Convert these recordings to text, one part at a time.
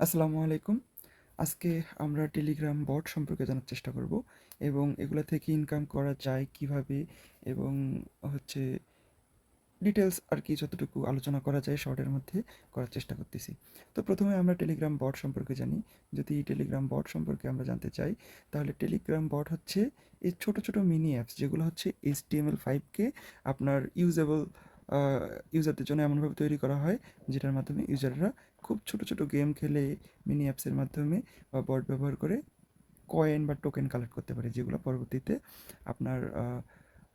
আসসালামু আলাইকুম। আজকে আমরা টেলিগ্রাম বট সম্পর্কে জানার চেষ্টা করব এবং এগুলা থেকে ইনকাম করা যায় কিভাবে এবং হচ্ছে ডিটেইলস আর কি যতটুকু আলোচনা করা যায় শর্টের মধ্যে করার চেষ্টা করতেছি। তো প্রথমে আমরা টেলিগ্রাম বট সম্পর্কে জানি। যদি টেলিগ্রাম বট সম্পর্কে আমরা জানতে চাই, তাহলে টেলিগ্রাম বট হচ্ছে এই ছোট, ছোট মিনি অ্যাপস যেগুলো হচ্ছে HTML5 কে আপনার ইউজেবল আ ইউজারদের জন্য এমনভাবে তৈরি করা হয়, যেটার মাধ্যমে ইউজাররা খুব ছোট, ছোট গেম খেলে মিনি অ্যাপসের মাধ্যমে বা বট ব্যবহার করে কয়েন বা টোকেন কালেক্ট করতে পারে, যেগুলো পরবর্তীতে আপনার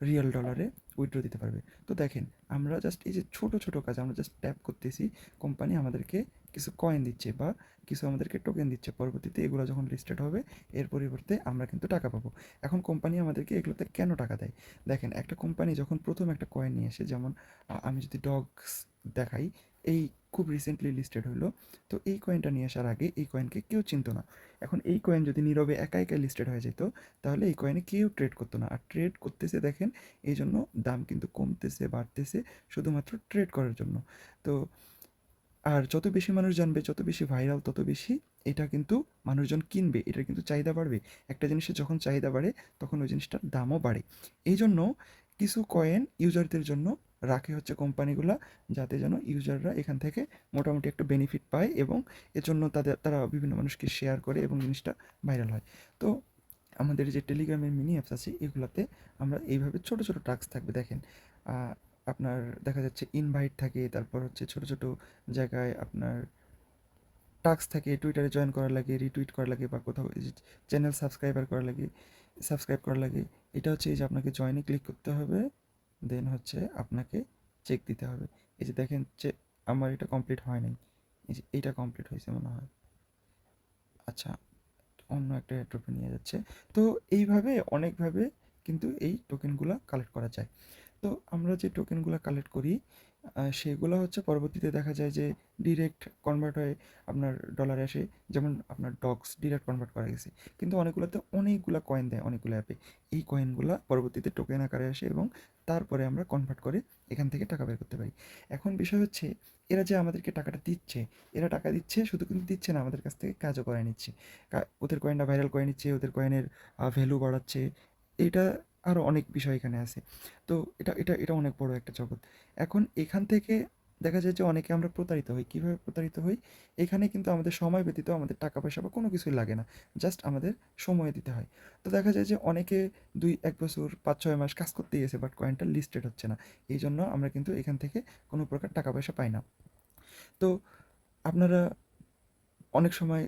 রিয়েল ডলারে উইথড্র দিতে পারবে। তো দেখেন, আমরা জাস্ট এই যে ছোট, ছোট কাজ আমরা জাস্ট ট্যাপ করতেছি, কোম্পানি আমাদেরকে কিছু কয়েন দিচ্ছে বা কিছু আমাদেরকে টোকেন দিচ্ছে। পরবর্তীতে এগুলো যখন লিস্টেড হবে, এর পরিবর্তে আমরা কিন্তু টাকা পাবো। এখন কোম্পানি আমাদেরকে এগুলোতে কেন টাকা দেয়? দেখেন, একটা কোম্পানি যখন প্রথম একটা কয়েন নিয়ে আসে, যেমন আমি যদি ডগস দেখাই, এই খুব রিসেন্টলি লিস্টেড হলো। তো এই কয়েনটা নিয়ে আসার আগে এই কয়েনকে কেউ চিনত না। এখন এই কয়েন যদি নীরবে একা, একা লিস্টেড হয়ে যেত, তাহলে এই কয়েনে কেউ ট্রেড করতো না। আর ট্রেড করতেছে দেখেন, এই জন্য দাম কিন্তু কমতেছে, বাড়তেছে শুধুমাত্র ট্রেড করার জন্য। তো আর যত বেশি মানুষ জানবে, যত বেশি ভাইরাল, তত বেশি এটা কিন্তু মানুষজন কিনবে। এটার কিন্তু চাহিদা বাড়বে। একটা জিনিসের যখন চাহিদা বাড়ে, তখন ওই জিনিসটার দামও বাড়ে। এইজন্য কিছু কয়েন ইউজারদের জন্য রাখে হচ্ছে কোম্পানিগুলা, যাতে যেন ইউজাররা এখান থেকে মোটামুটি একটা বেনিফিট পায় এবং এজন্য তারা বিভিন্ন মানুষকে শেয়ার করে এবং জিনিসটা ভাইরাল হয়। তো আমাদের যে টেলিগ্রামের মিনি অ্যাপস আছে, এগুলাতে আমরা এইভাবে ছোট, ছোট টাস্ক থাকবে দেখেন। আ আপনার দেখা যাচ্ছে ইনভাইট থাকে, তারপর হচ্ছে ছোট, ছোট জায়গায় আপনার টাস্ক থাকে, টুইটারে জয়েন করা লাগে, রিটুইট করা লাগে বা কোথাও এই যে চ্যানেল সাবস্ক্রাইব করা লাগে। এটা হচ্ছে এই যে আপনাকে জয়েনে ক্লিক করতে হবে, দেন হচ্ছে আপনাকে চেক দিতে হবে। এই যে দেখেন যে আমার এটা কমপ্লিট হয় নাই। এই যে এইটা কমপ্লিট হয়েছে মনে হয়। আচ্ছা, অন্য একটা এয়ারড্রপে নিয়ে যাচ্ছে। তো এইভাবে অনেকভাবে কিন্তু এই টোকেনগুলা কালেক্ট করা যায়। তো আমরা যে টোকেনগুলো কালেক্ট করি, সেগুলো হচ্ছে পরবর্তীতে দেখা যায় যে ডিরেক্ট কনভার্ট হয়ে আপনার ডলারে আসে। যেমন আপনার ডগস ডিরেক্ট কনভার্ট করা গেছে। কিন্তু অনেকগুলোতে অনেকগুলা কয়েন দেয় অনেকগুলো অ্যাপে। এই কয়েনগুলা পরবর্তীতে টোকেন আকারে আসে এবং তারপরে আমরা কনভার্ট করে এখান থেকে টাকা বের করতে পারি। এখন বিষয় হচ্ছে, এরা যে আমাদেরকে টাকাটা দিচ্ছে, এরা টাকা দিচ্ছে শুধু কিন্তু দিচ্ছে না, আমাদের কাছ থেকে কাজও করায় নিচ্ছে। ওদের কয়েনটা ভাইরাল করে নিচ্ছে, ওদের কয়েনের ভ্যালু বাড়াচ্ছে। এইটা আরও অনেক বিষয় এখানে আছে। তো এটা অনেক বড় একটা জগৎ। এখন এখান থেকে দেখা যায় যে অনেকে আমরা প্রতারিত হই। কিভাবে প্রতারিত হই? এখানে কিন্তু আমাদের সময় ব্যতীত আমাদের টাকা পয়সা বা কোনো কিছুই লাগে না। জাস্ট আমাদের সময় দিতে হয়। তো দেখা যায় যে অনেকে ২-১ বছর ৫-৬ মাস কাজ করতেই আছে, বাট কয়েনটা লিস্টেড হচ্ছে না। এইজন্য আমরা কিন্তু এখান থেকে কোনো প্রকার টাকা পয়সা পাই না। তো আপনারা অনেক সময়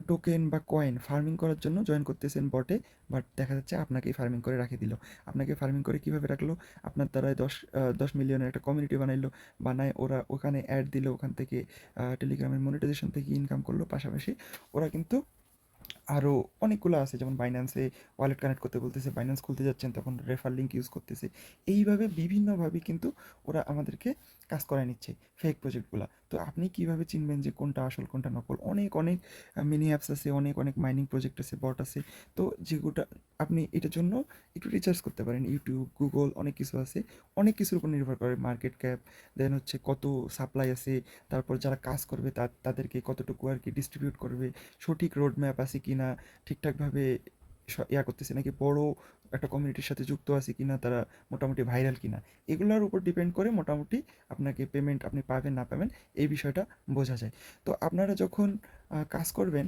টোকেন বা কয়েন ফার্মিং করার জন্য জয়েন করতেছেন বটে, বাট দেখা যাচ্ছে আপনাকেই ফার্মিং করে রাখে দিল। আপনাকে ফার্মিং করে কিভাবে রাখলো? আপনার দ্বারাই ১০ মিলিয়নের একটা কমিউনিটি বানাইলো। বানায় ওরা ওখানে অ্যাড দিল, ওখান থেকে টেলিগ্রামের মনিটাইজেশন থেকে ইনকাম করলো। পাশাপাশি ওরা কিন্তু আরও অনেকগুলো আছে, যেমন বাইন্যান্সে ওয়ালেট কানেক্ট করতে বলতেছে, বাইন্যান্স খুলতে যাচ্ছেন তখন রেফার লিঙ্ক ইউজ করতেছে। এইভাবে বিভিন্নভাবে কিন্তু ওরা আমাদেরকে কাজ করায় নিচ্ছে ফেক প্রজেক্টগুলা। তো আপনি কিভাবে চিনবেন যে কোনটা আসল কোনটা নকল? অনেক অনেক মিনি অ্যাপস আছে, অনেক অনেক মাইনিং প্রজেক্ট আছে, বট আছে। তো যেগুলা আপনি এটার জন্য একটু রিসার্চ করতে পারেন। ইউটিউব, গুগল অনেক কিছু আছে। অনেক কিছুর উপর নির্ভর করে, মার্কেট ক্যাপ, দেন হচ্ছে কত সাপ্লাই আছে, তারপর যারা কাজ করবে তাদেরকে কতটুকু আর কি ডিস্ট্রিবিউট করবে, সঠিক রোড ম্যাপ আছে কি না, ঠিকঠাকভাবে ইয়া করতেছে নাকি, বড় একটা কমিউনিটির সাথে যুক্ত আছে কি না, তারা মোটামুটি ভাইরাল কি না, এগুলোর উপর ডিপেন্ড করে মোটামুটি আপনাকে পেমেন্ট আপনি পাবেন না পাবেন এই বিষয়টা বোঝা যায়। তো আপনারা যখন কাজ করবেন,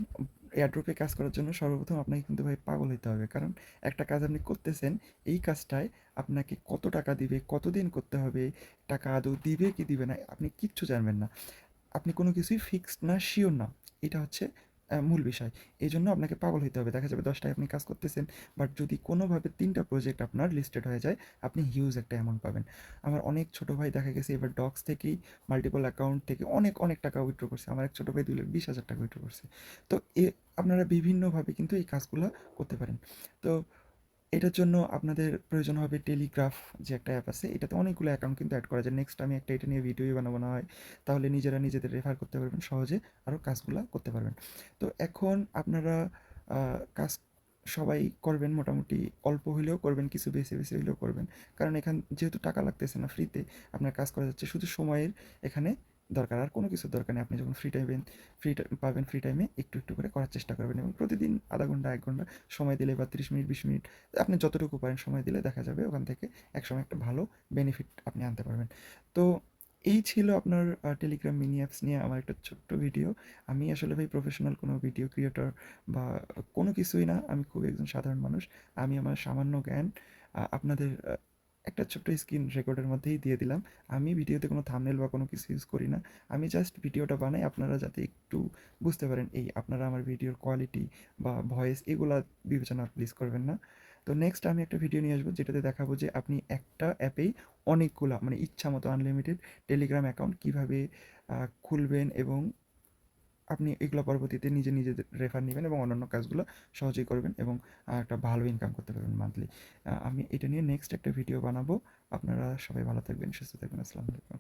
এয়ারড্রপে কাজ করার জন্য সর্বপ্রথম আপনাকে কিন্তু ভাই পাগল হতে হবে। কারণ একটা কাজ আপনি করতেছেন, এই কাজটায় আপনাকে কত টাকা দিবে, কতদিন করতে হবে, টাকা আদৌ দিবে কি দিবে না, আপনি কিচ্ছু জানবেন না। আপনি কোনো কিছুই ফিক্সড না, সিওর না। এটা হচ্ছে মূল বিষয়। এজন্য আপনাকে পাগল হইতে হবে। দেখা যাবে ১০ টায় আপনি কাজ করতেছেন, বাট যদি কোনোভাবে ৩ টা প্রজেক্ট আপনার লিস্টেড হয়ে যায়, আপনি হিউজ একটা অ্যামাউন্ট পাবেন। আমার অনেক ছোট ভাই দেখা গেছে এবার ডক্স থেকেই মাল্টিপল অ্যাকাউন্ট থেকে অনেক, অনেক টাকা উইথড্র করছে। আমার এক ছোট ভাই ২,২০,০০০ টাকা উইথড্র করছে। তো আপনারা বিভিন্নভাবে কিন্তু এই কাজগুলা করতে পারেন। তো এটার জন্য আপনাদের প্রয়োজন হবে টেলিগ্রাফ, যে একটা অ্যাপ আছে, এটাতে অনেকগুলো অ্যাকাউন্ট কিন্তু অ্যাড করা যায়। নেক্সট আমি একটা এটা নিয়ে ভিডিওই বানাবো না হয়। তাহলে নিজেরা নিজেদের রেফার করতে পারবেন, সহজে আরও কাজগুলা করতে পারবেন। তো এখন আপনারা কাজ সবাই করবেন, মোটামুটি অল্প হইলেও করবেন, কিছু বেশি বেশি হইলেও করবেন। কারণ যেহেতু টাকা লাগতেছে না, ফ্রিতে আপনার কাজ করা যাচ্ছে, শুধু সময়ের এখানে দরকার, আর কোনো কিছুর দরকার নেই। আপনি যখন পাবেন ফ্রি টাইমে একটু করে করার চেষ্টা করবেন এবং প্রতিদিন ০.৫ ঘন্টা ১ ঘন্টা সময় দিলে বা ৩০ মিনিট ২০ মিনিট আপনি যতটুকু পারেন সময় দিলে দেখা যাবে ওখান থেকে একসময় একটা ভালো বেনিফিট আপনি আনতে পারবেন। তো এই ছিল আপনার টেলিগ্রাম মিনি অ্যাপস নিয়ে আমার একটা ছোট্ট ভিডিও। আমি আসলে ভাই প্রফেশনাল কোনো ভিডিও ক্রিয়েটর বা কোনো কিছুই না। আমি খুবই একজন সাধারণ মানুষ। আমি আমার সামান্য জ্ঞান আপনাদের একটা ছোট্ট স্ক্রিন রেকর্ডের মধ্যেই দিয়ে দিলাম। আমি ভিডিওতে কোনো থাম্বনেল বা কোনো কিছু ইউজ করি না। আমি জাস্ট ভিডিওটা বানাই আপনারা যাতে একটু বুঝতে পারেন। আপনারা আমার ভিডিওর কোয়ালিটি বা ভয়েস এগুলা বিবেচনা প্লিজ করবেন না। তো নেক্সট আমি একটা ভিডিও নিয়ে আসবো যেটাতে দেখাবো যে আপনি একটা অ্যাপেই অনেকগুলা মানে ইচ্ছামতো আনলিমিটেড টেলিগ্রাম অ্যাকাউন্ট কীভাবে খুলবেন এবং আপনি এগুলো পরবর্তীতে নিজেদের রেফার নিবেন এবং অন্যান্য কাজগুলো সহজেই করবেন এবং একটা ভালো ইনকাম করতে পারবেন মান্থলি। আমি এটা নিয়ে নেক্সট একটা ভিডিও বানাবো। আপনারা সবাই ভালো থাকবেন, সুস্থ থাকবেন। আসসালামু আলাইকুম।